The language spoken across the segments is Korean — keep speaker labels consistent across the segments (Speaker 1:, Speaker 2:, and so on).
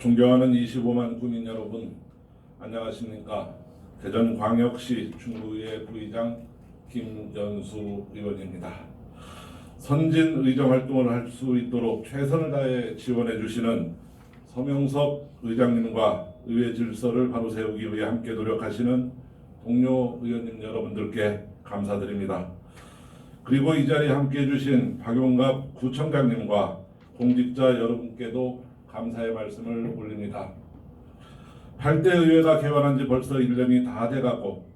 Speaker 1: 존경하는 25만 국민 여러분, 안녕하십니까? 대전광역시 중구의 부의장 김연수 의원입니다. 선진 의정 활동을 할 수 있도록 최선을 다해 지원해 주시는 서명석 의장님과 의회 질서를 바로 세우기 위해 함께 노력하시는 동료 의원님 여러분들께 감사드립니다. 그리고 이 자리에 함께해 주신 박용갑 구청장님과 공직자 여러분께도 감사의 말씀을 올립니다. 8대 의회가 개원한 지 벌써 1년이 다 돼가고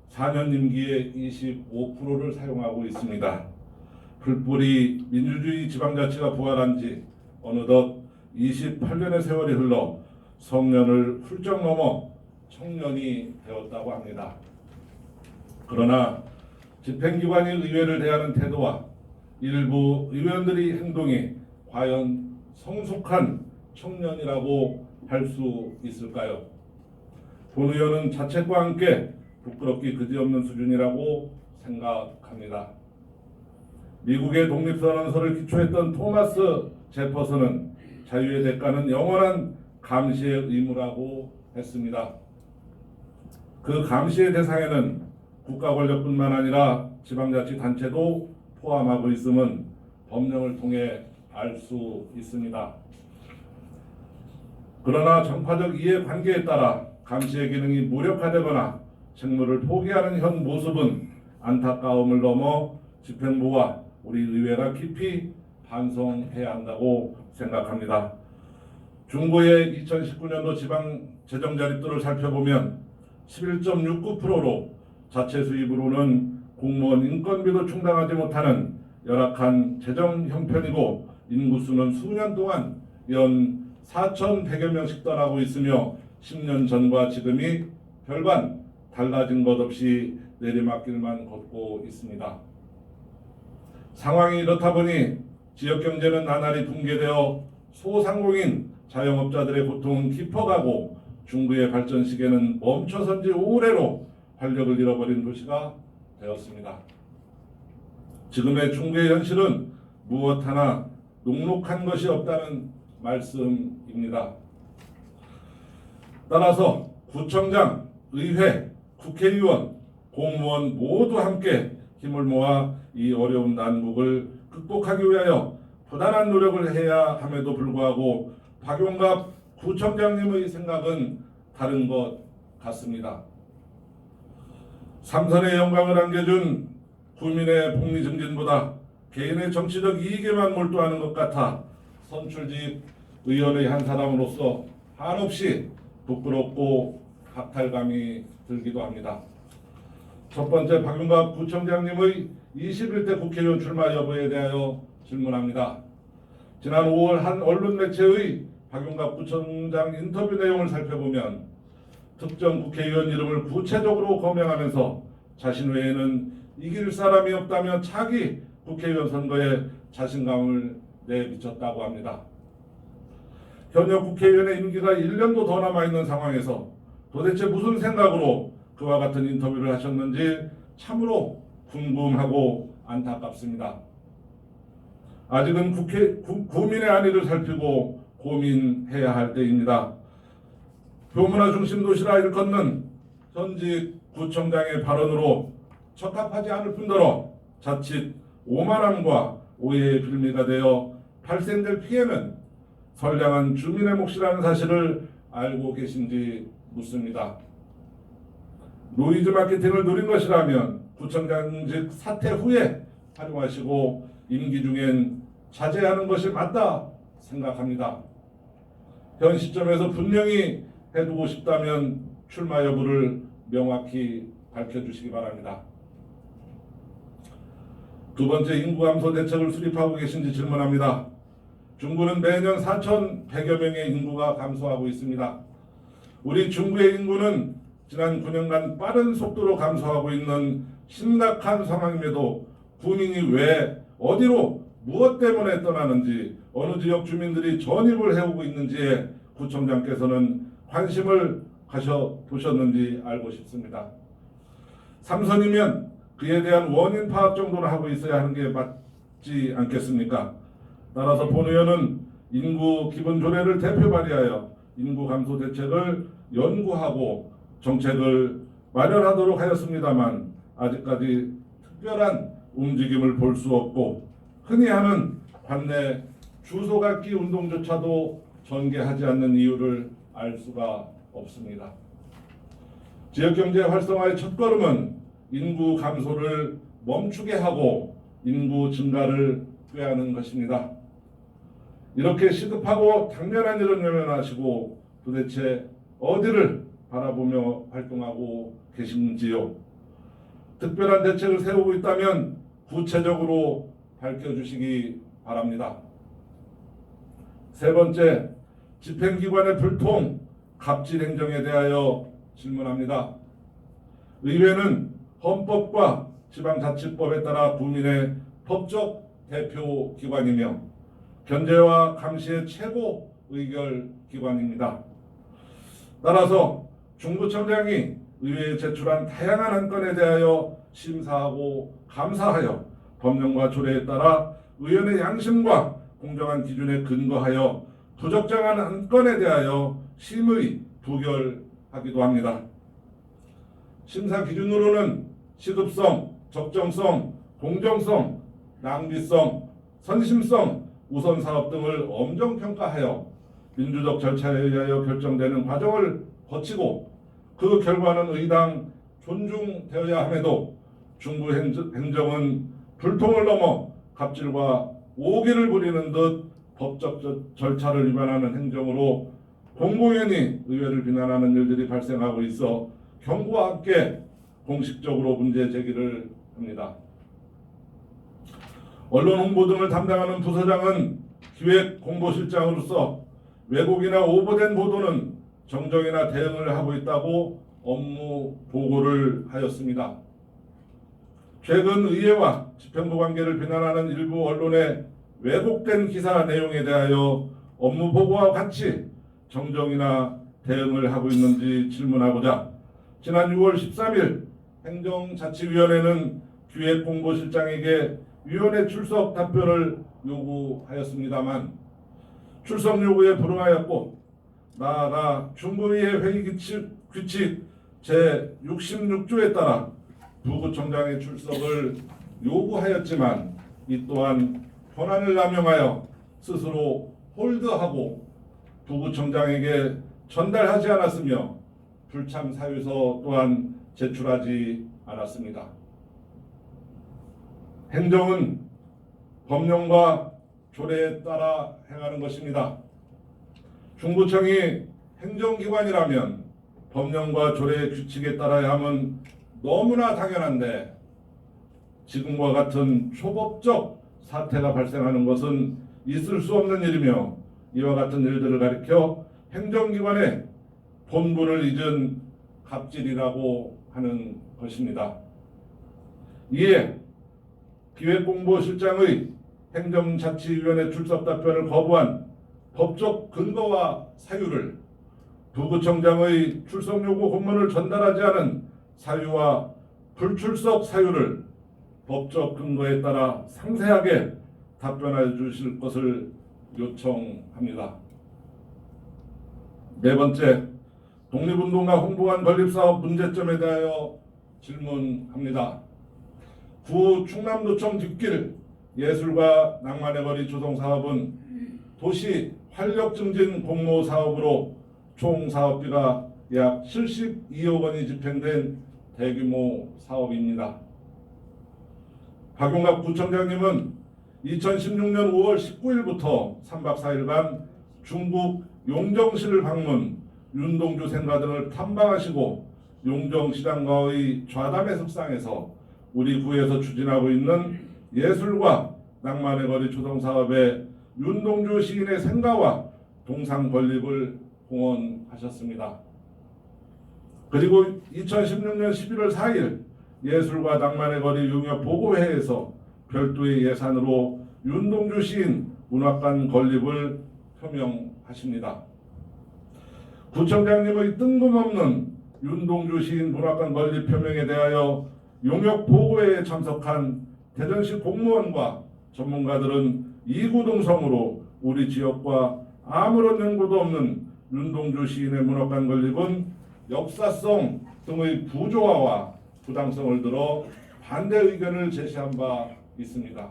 Speaker 1: 4년 임기의 25%를 사용하고 있습니다. 풀뿌리 민주주의 지방자치가 부활한 지 어느덧 28년의 세월이 흘러 성년을 훌쩍 넘어 청년이 되었다고 합니다. 그러나 집행기관이 의회를 대하는 태도와 일부 의원들의 행동이 과연 성숙한 청년이라고 할 수 있을까요? 본 의원은 자책과 함께 부끄럽기 그지없는 수준이라고 생각합니다. 미국의 독립선언서를 기초했던 토마스 제퍼슨은 자유의 대가는 영원한 감시의 의무라고 했습니다. 그 감시의 대상에는 국가 권력뿐만 아니라 지방자치단체도 포함하고 있음은 법령을 통해 알 수 있습니다. 그러나 정파적 이해관계에 따라 감시의 기능이 무력화되거나 책무를 포기하는 현 모습은 안타까움을 넘어 집행부와 우리 의회가 깊이 반성해야 한다고 생각합니다. 중구의 2019년도 지방 재정 자립도를 살펴보면 11.69%로 자체 수입으로는 공무원 인건비도 충당하지 못하는 열악한 재정 형편이고 인구수는 수년 동안 연 4,100여 명씩 떠나고 있으며 10년 전과 지금이 별반 달라진 것 없이 내리막길만 걷고 있습니다. 상황이 이렇다 보니 지역 경제는 나날이 붕괴되어 소상공인 자영업자들의 고통은 깊어가고 중구의 발전 시계는 멈춰선 지 오래로 활력을 잃어버린 도시가 되었습니다. 지금의 중구의 현실은 무엇 하나 녹록한 것이 없다는 말씀입니다. 따라서 구청장, 의회, 국회의원, 공무원 모두 함께 힘을 모아 이 어려운 난국을 극복하기 위하여 부단한 노력을 해야 함에도 불구하고 박용갑 구청장님의 생각은 다른 것 같습니다. 삼선의 영광을 안겨준 국민의 복리 증진보다 개인의 정치적 이익에만 몰두하는 것 같아 선출직 의원의 한 사람으로서 한없이 부끄럽고 박탈감이 들기도 합니다. 첫 번째, 박용갑 구청장님의 21대 국회의원 출마 여부에 대하여 질문합니다. 지난 5월 한 언론 매체의 박용갑 구청장 인터뷰 내용을 살펴보면 특정 국회의원 이름을 구체적으로 거명하면서 자신 외에는 이길 사람이 없다며 차기 국회의원 선거에 자신감을 내비쳤다고 합니다. 현역 국회의원의 임기가 1년도 더 남아있는 상황에서 도대체 무슨 생각으로 그와 같은 인터뷰를 하셨는지 참으로 궁금하고 안타깝습니다. 아직은 국민의 안위를 살피고 고민해야 할 때입니다. 교문화 중심 도시라 일컫는 현직 구청장의 발언으로 적합하지 않을 뿐더러 자칫 오만함과 오해의 빌미가 되어 발생될 피해는 선량한 주민의 몫이라는 사실을 알고 계신지 묻습니다. 노이즈 마케팅을 노린 것이라면 구청장직 사퇴 후에 활용하시고 임기 중엔 자제하는 것이 맞다 생각합니다. 현 시점에서 분명히 해두고 싶다면 출마 여부를 명확히 밝혀주시기 바랍니다. 두 번째, 인구 감소 대책을 수립하고 계신지 질문합니다. 중구는 매년 4,100여 명의 인구가 감소하고 있습니다. 우리 중구의 인구는 지난 9년간 빠른 속도로 감소하고 있는 심각한 상황임에도 구민이 왜 어디로 무엇 때문에 떠나는지 어느 지역 주민들이 전입을 해오고 있는지에 구청장께서는 관심을 가셔보셨는지 알고 싶습니다. 삼선이면 그에 대한 원인 파악 정도는 하고 있어야 하는 게 맞지 않겠습니까? 따라서 본 의원은 인구 기본 조례를 대표 발의하여 인구 감소 대책을 연구하고 정책을 마련하도록 하였습니다만 아직까지 특별한 움직임을 볼 수 없고 흔히 하는 관내 주소갖기 운동조차도 전개하지 않는 이유를 알 수가 없습니다. 지역경제 활성화의 첫걸음은 인구 감소를 멈추게 하고 인구 증가를 꾀하는 것입니다. 이렇게 시급하고 당면한 일을 외면하시고 도대체 어디를 바라보며 활동하고 계신지요? 특별한 대책을 세우고 있다면 구체적으로 밝혀주시기 바랍니다. 세 번째, 집행기관의 불통, 갑질 행정에 대하여 질문합니다. 의회는 헌법과 지방자치법에 따라 국민의 법적 대표기관이며 견제와 감시의 최고 의결기관입니다. 따라서 중구청장이 의회에 제출한 다양한 안건에 대하여 심사하고 감사하여 법령과 조례에 따라 의원의 양심과 공정한 기준에 근거하여 부적정한 안건에 대하여 심의 부결하기도 합니다. 심사 기준으로는 시급성, 적정성, 공정성, 낭비성, 선심성, 우선사업 등을 엄정평가하여 민주적 절차에 의하여 결정되는 과정을 거치고 그 결과는 의당 존중되어야 함에도 중부 행정은 불통을 넘어 갑질과 오기를 부리는 듯 법적 절차를 위반하는 행정으로 공공연히 의회를 비난하는 일들이 발생하고 있어 경고와 함께 공식적으로 문제 제기를 합니다. 언론 홍보 등을 담당하는 부서장은 기획 공보실장으로서 왜곡이나 오보된 보도는 정정이나 대응을 하고 있다고 업무 보고를 하였습니다. 최근 의회와 집행부 관계를 비난하는 일부 언론의 왜곡된 기사 내용에 대하여 업무 보고와 같이 정정이나 대응을 하고 있는지 질문하고자 지난 6월 13일 행정자치위원회는 기획공보실장에게 위원회 출석 답변을 요구하였습니다만 출석 요구에 불응하였고 나아가 중부의회 회의 규칙 제66조에 따라 부구청장의 출석을 요구하였지만 이 또한 권한을 남용하여 스스로 홀드하고 부구청장에게 전달하지 않았으며 불참 사유서 또한 제출하지 않았습니다. 행정은 법령과 조례에 따라 행하는 것입니다. 중구청이 행정기관이라면 법령과 조례의 규칙에 따라야 함은 너무나 당연한데 지금과 같은 초법적 사태가 발생하는 것은 있을 수 없는 일이며 이와 같은 일들을 가리켜 행정기관의 본분을 잊은 갑질이라고 하는 것입니다. 이에 기획공보실장의 행정자치위원회 출석 답변을 거부한 법적 근거와 사유를 부구청장의 출석 요구 공문을 전달하지 않은 사유와 불출석 사유를 법적 근거에 따라 상세하게 답변해 주실 것을 요청합니다. 네 번째, 독립운동가 홍보관 건립사업 문제점에 대하여 질문합니다. 구 충남도청 뒷길 예술과 낭만의 거리 조성사업은 도시 활력증진 공모사업으로 총 사업비가 약 72억 원이 집행된 대규모 사업입니다. 박용갑 구청장님은 2016년 5월 19일부터 3박 4일간 중국 용정시를 방문, 윤동주 생가 등을 탐방하시고 용정시장과의 좌담회 석상에서 우리 구에서 추진하고 있는 예술과 낭만의 거리 조성사업에 윤동주 시인의 생가와 동상 건립을 공언하셨습니다. 그리고 2016년 11월 4일 예술과 낭만의 거리 용역 보고회에서 별도의 예산으로 윤동주 시인 문학관 건립을 표명하십니다. 구청장님의 뜬금없는 윤동주 시인 문학관 건립 표명에 대하여 용역 보고회에 참석한 대전시 공무원과 전문가들은 이구동성으로 우리 지역과 아무런 연고도 없는 윤동주 시인의 문학관 건립은 역사성 등의 부조화와 부당성을 들어 반대 의견을 제시한 바 있습니다.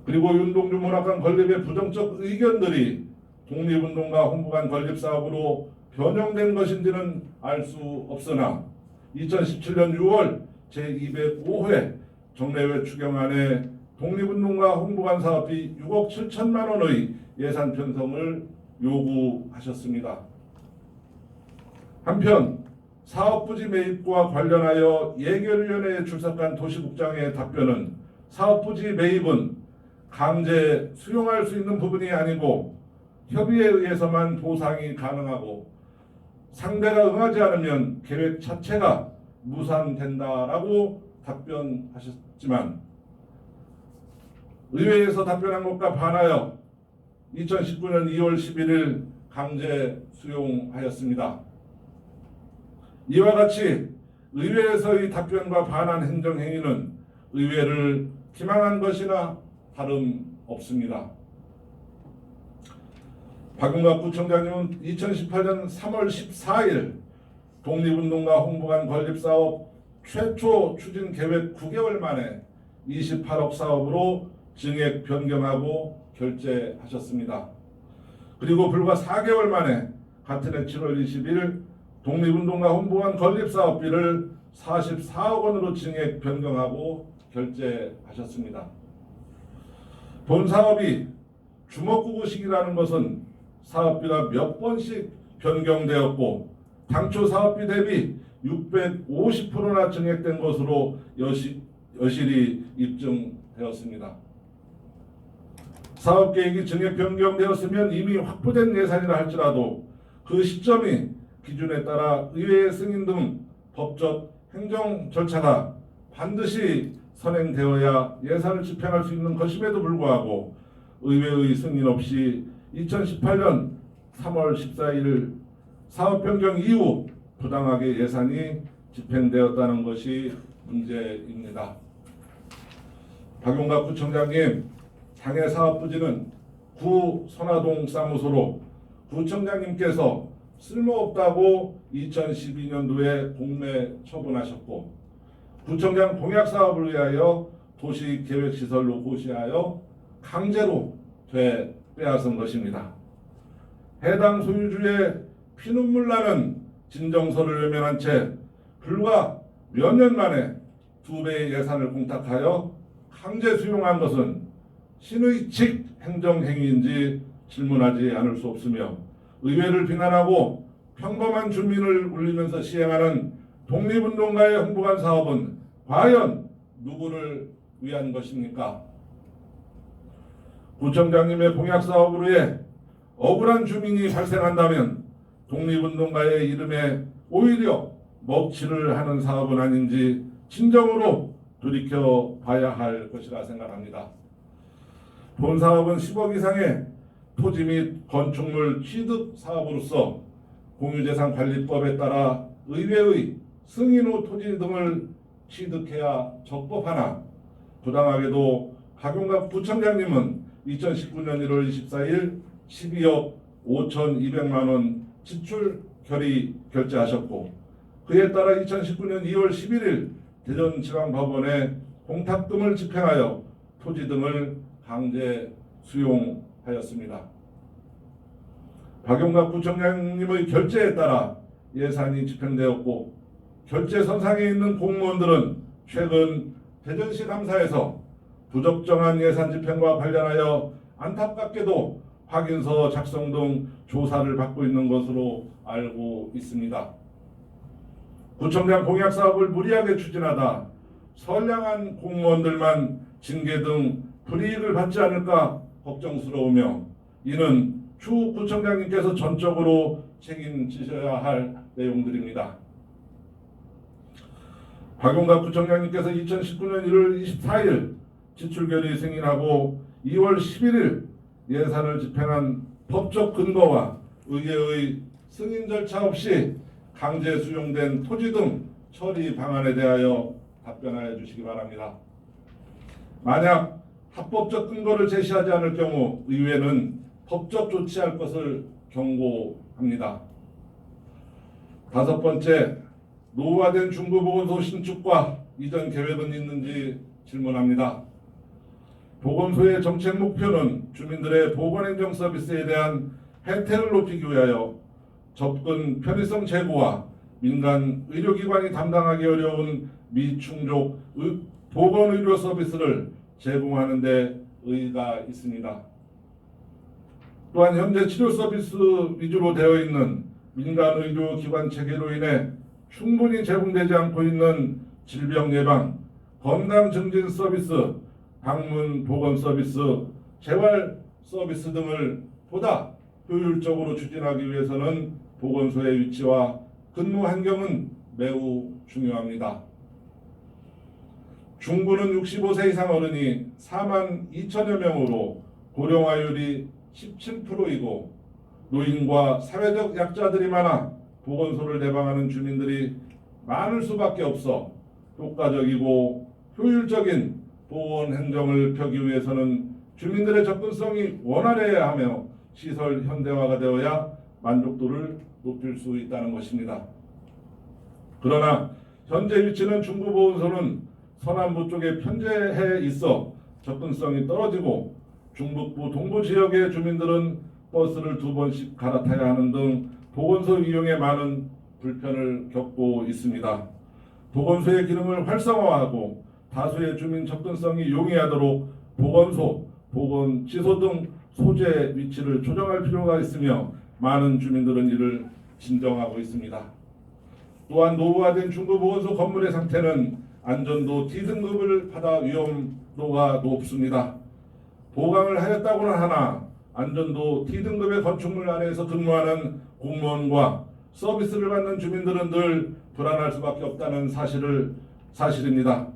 Speaker 1: 그리고 윤동주 문학관 건립의 부정적 의견들이 독립운동가 홍보관 건립 사업으로 변형된 것인지는 알 수 없으나 2017년 6월 제205회 정례회 추경안에 독립운동가 홍보관 사업비 6억 7천만 원의 예산 편성을 요구하셨습니다. 한편 사업부지 매입과 관련하여 예결위원회에 출석한 도시국장의 답변은 사업부지 매입은 강제 수용할 수 있는 부분이 아니고 협의에 의해서만 보상이 가능하고 상대가 응하지 않으면 계획 자체가 무산된다라고 답변하셨지만 의회에서 답변한 것과 반하여 2019년 2월 11일 강제 수용하였습니다. 이와 같이 의회에서의 답변과 반한 행정행위는 의회를 기망한 것이나 다름없습니다. 박용갑 구청장님은 2018년 3월 14일 독립운동가 홍보관 건립사업 최초 추진 계획 9개월 만에 28억 사업으로 증액 변경하고 결재하셨습니다. 그리고 불과 4개월 만에 같은 해 7월 20일 독립운동가 홍보관 건립사업비를 44억 원으로 증액 변경하고 결재하셨습니다. 본 사업이 주먹구구식이라는 것은 사업비가 몇 번씩 변경되었고 당초 사업비 대비 650%나 증액된 것으로 여실히 입증되었습니다. 사업계획이 증액 변경되었으면 이미 확보된 예산이라 할지라도 그 시점이 기준에 따라 의회 승인 등 법적 행정 절차가 반드시 선행되어야 예산을 집행할 수 있는 것임에도 불구하고 의회의 승인 없이 2018년 3월 14일 사업 변경 이후 부당하게 예산이 집행되었다는 것이 문제입니다. 박용갑 구청장님, 당해 사업부지는 구 선화동 사무소로 구청장님께서 쓸모없다고 2012년도에 공매 처분하셨고 구청장 공약 사업을 위하여 도시계획시설로 고시하여 강제로 빼앗은 것입니다. 해당 소유주의 피눈물 나는 진정서를 외면한 채 불과 몇 년 만에 2배의 예산을 공탁하여 강제 수용한 것은 신의칙 행정행위인지 질문하지 않을 수 없으며 의회를 비난하고 평범한 주민을 울리면서 시행하는 독립운동가의 홍보관 사업은 과연 누구를 위한 것입니까? 구청장님의 공약 사업으로 해 억울한 주민이 발생한다면 독립운동가의 이름에 오히려 먹칠을 하는 사업은 아닌지 진정으로 돌이켜 봐야 할 것이라 생각합니다. 본 사업은 10억 이상의 토지 및 건축물 취득 사업으로서 공유재산관리법에 따라 의회의 승인 후 토지 등을 취득해야 적법하나 부당하게도 박용갑 부청장님은 2019년 1월 24일 12억 5,200만 원 지출 결의하셨고 그에 따라 2019년 2월 11일 대전지방법원에 공탁금을 집행하여 토지 등을 강제 수용하였습니다. 박용갑 구청장님의 결재에 따라 예산이 집행되었고 결재 선상에 있는 공무원들은 최근 대전시 감사에서 부적정한 예산 집행과 관련하여 안타깝게도 확인서 작성 등 조사를 받고 있는 것으로 알고 있습니다. 구청장 공약 사업을 무리하게 추진하다 선량한 공무원들만 징계 등 불이익을 받지 않을까 걱정스러우며 이는 추 구청장님께서 전적으로 책임지셔야 할 내용들입니다. 박용갑 구청장님께서 2019년 1월 24일 지출결의 승인하고 2월 11일 예산을 집행한 법적 근거와 의회의 승인 절차 없이 강제 수용된 토지 등 처리 방안에 대하여 답변하여 주시기 바랍니다. 만약 합법적 근거를 제시하지 않을 경우 의회는 법적 조치할 것을 경고합니다. 다섯 번째, 노후화된 중부보건소 신축과 이전 계획은 있는지 질문합니다. 보건소의 정책 목표는 주민들의 보건행정 서비스에 대한 혜택을 높이기 위하여 접근 편의성 제고와 민간 의료기관이 담당하기 어려운 미충족 보건의료 서비스를 제공하는 데 의의가 있습니다. 또한 현재 치료 서비스 위주로 되어 있는 민간 의료기관 체계로 인해 충분히 제공되지 않고 있는 질병 예방, 건강 증진 서비스, 방문 보건 서비스, 재활 서비스 등을 보다 효율적으로 추진하기 위해서는 보건소의 위치와 근무 환경은 매우 중요합니다. 중부는 65세 이상 어른이 4만 2천여 명으로 고령화율이 17%이고 노인과 사회적 약자들이 많아 보건소를 대방하는 주민들이 많을 수밖에 없어 효과적이고 효율적인 보건 행정을 펴기 위해서는 주민들의 접근성이 원활해야 하며 시설 현대화가 되어야 만족도를 높일 수 있다는 것입니다. 그러나 현재 위치는 중부보건소는 서남부 쪽에 편제해 있어 접근성이 떨어지고 중북부 동부 지역의 주민들은 버스를 2번씩 갈아타야 하는 등 보건소 이용에 많은 불편을 겪고 있습니다. 보건소의 기능을 활성화하고 다수의 주민 접근성이 용이하도록 보건소, 보건지소 등 소재 위치를 조정할 필요가 있으며 많은 주민들은 이를 진정하고 있습니다. 또한 노후화된 중부보건소 건물의 상태는 안전도 D등급을 받아 위험도가 높습니다. 보강을 하였다고는 하나 안전도 D등급의 건축물 안에서 근무하는 공무원과 서비스를 받는 주민들은 늘 불안할 수밖에 없다는 사실입니다.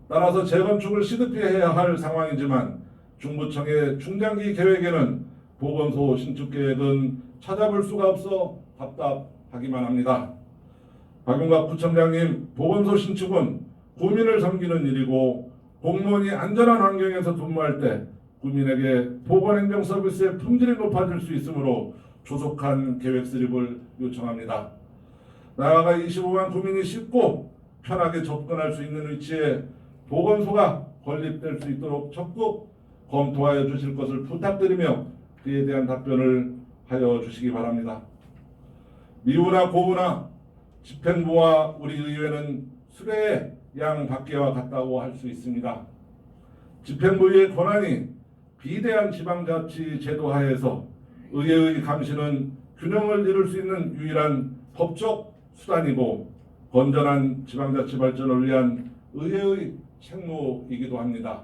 Speaker 1: 따라서 재건축을 시급히 해야 할 상황이지만 중부청의 중장기 계획에는 보건소 신축 계획은 찾아볼 수가 없어 답답하기만 합니다. 박용갑 부청장님, 보건소 신축은 국민을 섬기는 일이고 공무원이 안전한 환경에서 근무할 때 국민에게 보건행정 서비스의 품질이 높아질 수 있으므로 조속한 계획 수립을 요청합니다. 나아가 25만 국민이 쉽고 편하게 접근할 수 있는 위치에 보건소가 건립될 수 있도록 적극 검토하여 주실 것을 부탁드리며 그에 대한 답변을 하여 주시기 바랍니다. 미우나 고우나 집행부와 우리 의회는 수레의 양 밖에와 같다고 할 수 있습니다. 집행부의 권한이 비대한 지방자치 제도 하에서 의회의 감시는 균형을 이룰 수 있는 유일한 법적 수단이고 건전한 지방자치 발전을 위한 의회의 책무이기도 합니다.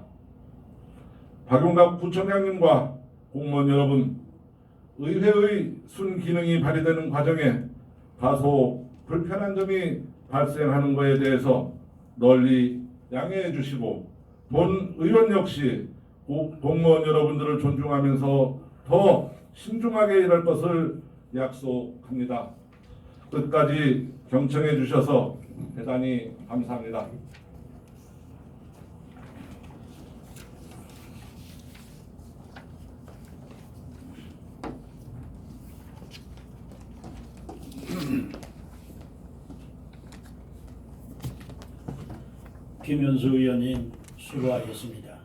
Speaker 1: 박용갑 부청장님과 공무원 여러분, 의회의 순기능이 발휘되는 과정에 다소 불편한 점이 발생하는 것에 대해서 널리 양해해 주시고 본 의원 역시 공무원 여러분들을 존중하면서 더 신중하게 일할 것을 약속합니다. 끝까지 경청해 주셔서 대단히 감사합니다.
Speaker 2: 김현수 의원님 수고하셨습니다.